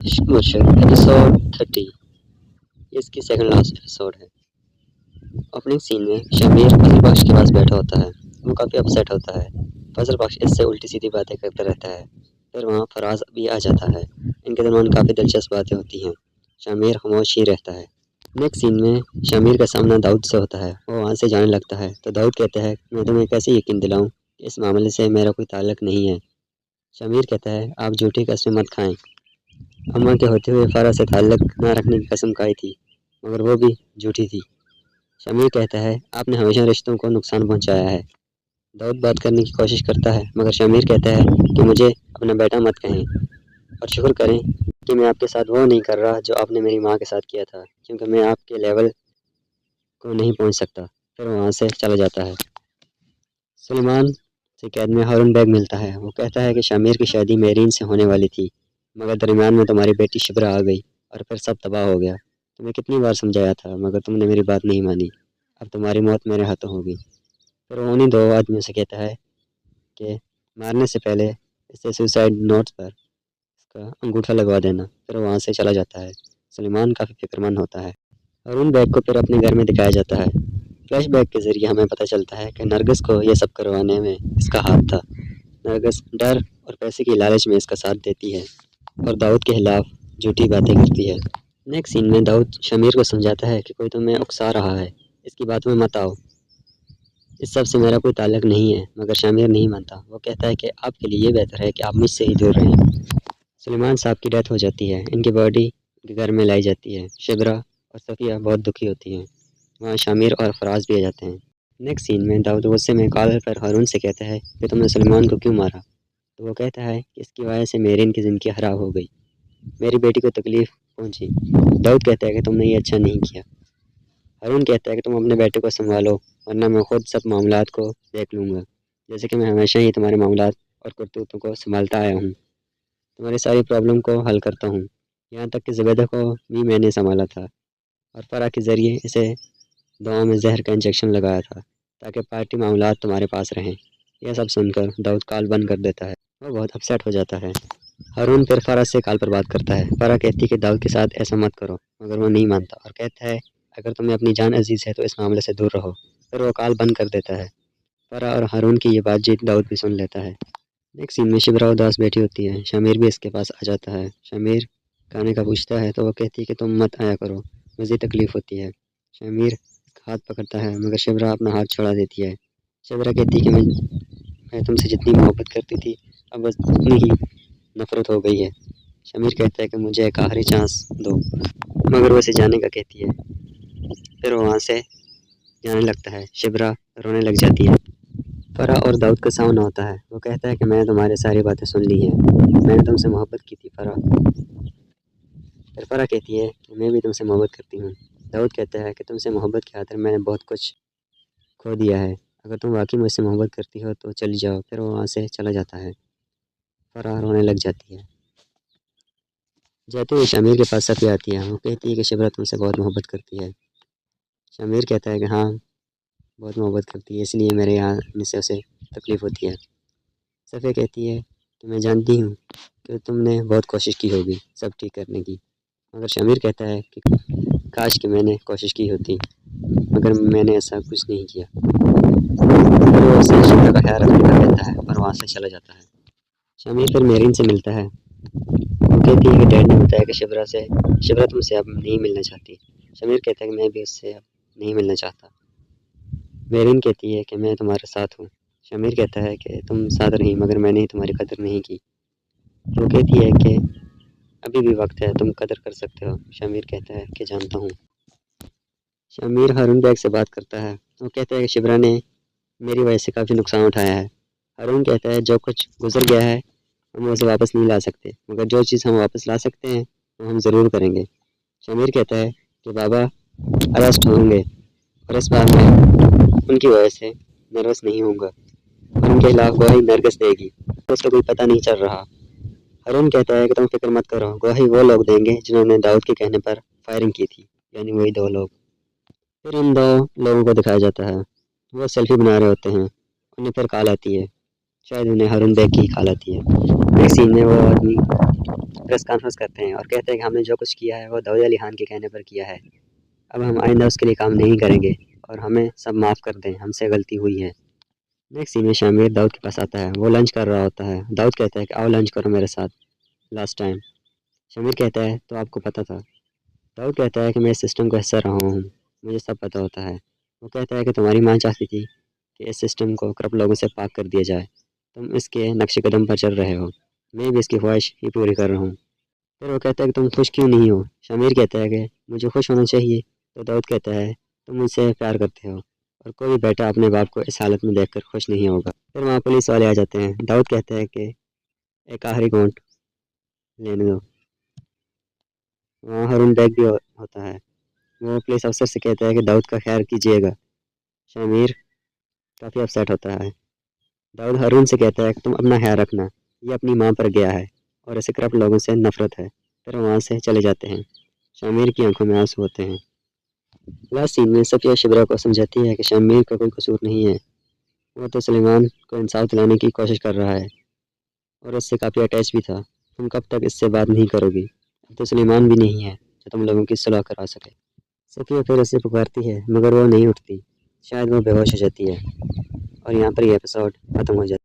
इश्क मुर्शद एपिसोड 30। ये इसकी सेकंड लास्ट एपिसोड है। ओपनिंग सीन में शमीर फजल बख्श के पास बैठा होता है। वो काफ़ी अपसेट होता है। फजल बख्श इससे उल्टी सीधी बातें करता रहता है। फिर वहाँ फराज भी आ जाता है। इनके दरमियान काफ़ी दिलचस्प बातें होती हैं। शमीर खामोश ही रहता है। नेक्स्ट सीन में शमीर का सामना दाऊद से होता है। वो वहाँ से जाने लगता है तो दाऊद कहता है मैं तुम्हें कैसे यकीन दिलाऊँ कि इस मामले से मेरा कोई ताल्लुक नहीं है। शमीर कहता है आप झूठी कसमें मत खाएं। अम्मा के होते हुए फ़ारा से ताल्लुक़ न रखने की कसम खाई थी, मगर वो भी झूठी थी। शमीर कहता है आपने हमेशा रिश्तों को नुकसान पहुंचाया है। दाऊद बात करने की कोशिश करता है मगर शमीर कहता है कि मुझे अपना बेटा मत कहें और शुक्र करें कि मैं आपके साथ वो नहीं कर रहा जो आपने मेरी माँ के साथ किया था, क्योंकि मैं आपके लेवल को नहीं पहुंच सकता। फिर वहाँ से चला जाता है। सुलेमान से कैद में हारून बैग मिलता है। वो कहता है कि शमीर की शादी मेरीन से होने वाली थी, मगर दरमियान में तुम्हारी बेटी शिबरा आ गई और फिर सब तबाह हो गया। तुम्हें कितनी बार समझाया था मगर तुमने मेरी बात नहीं मानी। अब तुम्हारी मौत मेरे हाथों होगी। फिर वो उन्हीं दो आदमियों से कहता है कि मारने से पहले इससे सुसाइड नोट पर इसका अंगूठा लगवा देना। फिर वहाँ से चला जाता है। सुलेमान काफ़ी फिक्रमंद होता है। हारून बैग को फिर अपने घर में दिखाया जाता है। फ्लैशबैक के ज़रिए हमें पता चलता है कि नरगिस को यह सब करवाने में इसका हाथ था। नरगिस डर और पैसे की लालच में इसका साथ देती है और दाऊद के खिलाफ झूठी बातें करती है। नेक्स्ट सीन में दाऊद शमीर को समझाता है कि कोई तुम्हें उकसा रहा है, इसकी बात में मत आओ, इस सब से मेरा कोई ताल्लुक नहीं है। मगर शमीर नहीं मानता। वो कहता है कि आपके लिए ये बेहतर है कि आप मुझसे ही दूर रहें। सुलेमान साहब की डेथ हो जाती है। इनकी बॉडी इनके घर में लाई जाती है। शिबरा और सफ़िया बहुत दुखी होती हैं। वहाँ शामिर और फराज भी आ जाते हैं। नेक्स्ट सीन में दाऊद गुस्से में कॉल पर हारून से कहता है कि तुमने सलमान को क्यों मारा। तो वो कहता है कि इसकी वजह से मेरीन की ज़िंदगी खराब हो गई, मेरी बेटी को तकलीफ़ पहुंची। दाऊद कहता है कि तुमने ये अच्छा नहीं किया। हारून कहता है कि तुम अपने बेटे को संभालो, वरना मैं खुद सब मामलात को देख लूँगा, जैसे कि मैं हमेशा ही तुम्हारे मामलात और करतूतों को संभालता आया हूँ। तुम्हारी सारी प्रॉब्लम को हल करता हूँ। यहाँ तक कि ज़ुबैदा को भी मैंने संभाला था और फ़रा के ज़रिए इसे दवा में जहर का इंजेक्शन लगाया था ताकि पार्टी मामलात तुम्हारे पास रहें। यह सब सुनकर दाऊद कॉल बंद कर देता है। वो बहुत अपसेट हो जाता है। हारून फिर फ़रा से कॉल पर बात करता है। फ़रा कहती है कि दाऊद के साथ ऐसा मत करो, मगर वो नहीं मानता और कहता है अगर तुम्हें अपनी जान अजीज़ है तो इस मामले से दूर रहो। फिर वो कॉल बंद कर देता है। फ़रा और हारून की ये बातचीत दाऊद भी सुन लेता है। एक सीन में शिबरा उदास बैठी होती है। शमीर भी इसके पास आ जाता है। शमीर खाने का पूछता है तो वो कहती है कि तुम मत आया करो, मुझे तकलीफ़ होती है। शमीर हाथ पकड़ता है मगर शिबरा अपना हाथ छुड़ा देती है। शिबरा कहती है कि मैं तुमसे जितनी मोहब्बत करती थी अब बस उतनी ही नफ़रत हो गई है। शमीर कहता है कि मुझे एक आखिरी चांस दो, मगर वो उसे जाने का कहती है। फिर वो वहाँ से जाने लगता है। शिबरा रोने लग जाती है। फ़रा और दाऊद का सामना होता है। वो कहता है कि मैंने तुम्हारी सारी बातें सुन ली हैं, मैंने तुमसे मोहब्बत की थी फ़रा। फिर फ़रा कहती है कि मैं भी तुमसे मोहब्बत करती हूँ। दाऊद कहता है कि तुमसे मोहब्बत की खातिर मैंने बहुत कुछ खो दिया है, अगर तुम वाकई मुझसे मोहब्बत करती हो तो चली जाओ। फिर वो वहाँ से चला जाता है। फ़रा रोने लग जाती है। जाते हुए शमीर के पास सफ़ी आती है। वो कहती है कि शिबरा तुमसे बहुत मोहब्बत करती है। शमीर कहता है कि हाँ, बहुत मोहब्बत करती है, इसलिए मेरे यहाँ आने से उसे तकलीफ़ होती है। सफ़िया कहती है कि मैं जानती हूँ कि तुमने बहुत कोशिश की होगी सब ठीक करने की, मगर शमीर कहता है कि काश कि मैंने कोशिश की होती, मगर मैंने ऐसा कुछ नहीं किया। फिर वो उसे शिबरा का ख्याल रखने का कहता है और वहाँ से चला जाता है। शमीर फिर मेरीन से मिलता है। वो कहती है कि डैड ने बताया कि शिबरा तुमसे अब नहीं मिलना चाहती। शमीर कहता है कि मैं भी उससे अब नहीं मिलना चाहता। मेरीन कहती है कि मैं तुम्हारे साथ हूँ। शमीर कहता है कि तुम साथ रही मगर मैंने ही तुम्हारी कदर नहीं की। वो कहती है कि अभी भी वक्त है, तुम कदर कर सकते हो। शमीर कहता है कि जानता हूँ। शमीर हारून बैग से बात करता है। वो कहता है कि शिबरा ने मेरी वजह से काफ़ी नुकसान उठाया है। हारून कहता है जो कुछ गुजर गया है हम उसे वापस नहीं ला सकते, मगर जो चीज़ हम वापस ला सकते हैं वो हम ज़रूर करेंगे। शमीर कहता है कि बाबा अरेस्ट होंगे और इस बार मैं उनकी वजह से नर्वस नहीं होऊंगा और उनके खिलाफ गवाही नरगिस देगी, तो उसका कोई पता नहीं चल रहा। हारून कहता है कि तुम फिक्र मत करो, गवाही वो लोग देंगे जिन्होंने दाऊद के कहने पर फायरिंग की थी, यानी वही दो लोग। फिर उन दो लोगों को दिखाया जाता है। वो सेल्फी बना रहे होते हैं। उन्हें फिर कॉल आती है, शायद उन्हें हारून बैग की कॉल आती है। नेक्स्ट सीन में वो आदमी प्रेस कॉन्फ्रेंस करते हैं और कहते हैं कि हमने जो कुछ किया है वो दाऊद अली खान के कहने पर किया है। अब हम आइंदा उसके लिए काम नहीं करेंगे और हमें सब माफ़ कर दें, हमसे गलती हुई है। नेक्स्ट सीन में शामिर दाऊद के पास आता है। वो लंच कर रहा होता है। दाऊद कहता है कि आओ लंच करो मेरे साथ लास्ट टाइम। शामिर कहता है तो आपको पता था। दाऊद कहता है कि मैं इस सिस्टम का हिस्सा रहा हूँ, मुझे सब पता होता है। वो कहता है कि तुम्हारी माँ चाहती थी कि इस सिस्टम को करप्ट लोगों से पाक कर दिया जाए। तुम इसके नक्शे कदम पर चल रहे हो, मैं भी इसकी ख्वाहिश ही पूरी कर रहा हूँ। फिर वो कहता है कि तुम खुश क्यों नहीं हो। शामिर कहता है कि मुझे खुश होना चाहिए। तो दाऊद कहता है तुम मुझसे प्यार करते हो और कोई भी बेटा अपने बाप को इस हालत में देखकर खुश नहीं होगा। फिर वहाँ पुलिस वाले आ जाते हैं। दाऊद कहता है कि एक आखिरी घूंट लेने दो। वहाँ हारून बैग भी होता है। वो पुलिस अफसर से कहता है कि दाऊद का ख्याल कीजिएगा। शामिर काफ़ी अपसेट होता है। दाऊद हारून से कहता है कि तुम अपना ख्याल रखना, ये अपनी माँ पर गया है और इसे करप्ट लोगों से नफरत है। फिर वहाँ से चले जाते हैं। शामिर की आंखों में आंसू होते हैं। लास्ट सीन में सफिया शिबरा को समझाती है कि शामिर का कोई कसूर नहीं है। वो तो सुलेमान को इंसाफ दिलाने की कोशिश कर रहा है और उससे काफ़ी अटैच भी था। तुम कब तक इससे बात नहीं करोगी? अब तो सुलेमान भी नहीं है जो तुम लोगों की सुलह करा सके। सफिया फिर उसे पुकारती है मगर वो नहीं उठती। शायद वो बेहोश हो जाती है और यहाँ पर ये एपिसोड खत्म हो जाता है।